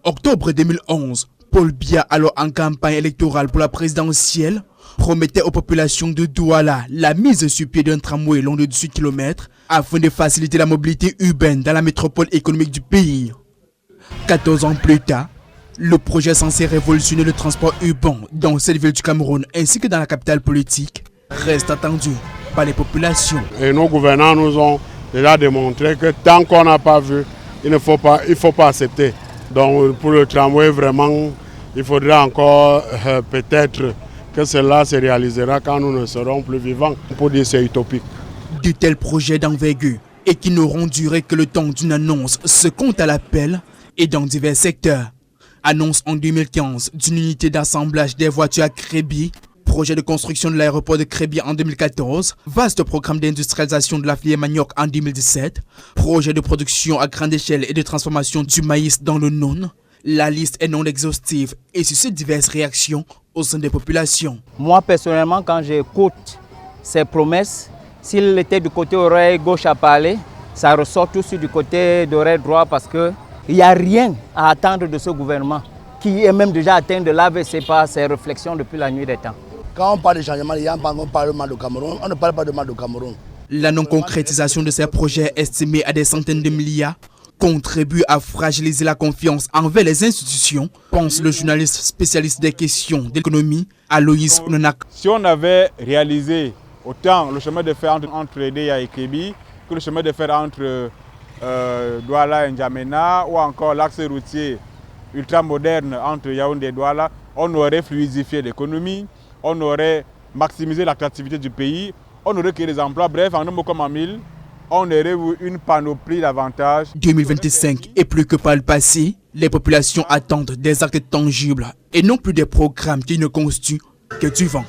Octobre 2011, Paul Biya, alors en campagne électorale pour la présidentielle, promettait aux populations de Douala la mise sur pied d'un tramway long de 18 km afin de faciliter la mobilité urbaine dans la métropole économique du pays. 14 ans plus tard, le projet censé révolutionner le transport urbain dans cette ville du Cameroun ainsi que dans la capitale politique reste attendu par les populations. Et nos gouvernants nous ont déjà démontré que tant qu'on n'a pas vu, il ne faut pas accepter. Donc pour le tramway, vraiment, il faudra encore peut-être que cela se réalisera quand nous ne serons plus vivants. Pour dire c'est utopique. De tels projets d'envergure et qui n'auront duré que le temps d'une annonce se comptent à l'appel et dans divers secteurs. Annonce en 2015 d'une unité d'assemblage des voitures à Crébi, projet de construction de l'aéroport de Crébi en 2014, vaste programme d'industrialisation de la filière manioc en 2017, projet de production à grande échelle et de transformation du maïs dans le non. La liste est non exhaustive et suscite diverses réactions au sein des populations. Moi personnellement, quand j'écoute ces promesses, s'il était du côté oreille gauche à parler, ça ressort tout de suite du côté d'oreille droit parce qu'il n'y a rien à attendre de ce gouvernement qui est même déjà atteint de l'AVC par ses réflexions depuis la nuit des temps. Quand on parle de changement, on parle mal du Cameroun, on ne parle pas de mal du Cameroun. La non-concrétisation de ces projets estimés à des centaines de milliards contribue à fragiliser la confiance envers les institutions, pense le journaliste spécialiste des questions d'économie, Aloïs Ononak. Si on avait réalisé autant le chemin de fer entre Edea et Kébi que le chemin de fer entre Douala et N'Djamena ou encore l'axe routier ultramoderne entre Yaoundé et Douala, on aurait fluidifié l'économie, on aurait maximisé l'attractivité du pays, on aurait créé des emplois, bref, en un mot comme en mille, on aurait eu une panoplie d'avantages. 2025 est plus que par le passé, les populations attendent des actes tangibles et non plus des programmes qui ne constituent que du vent.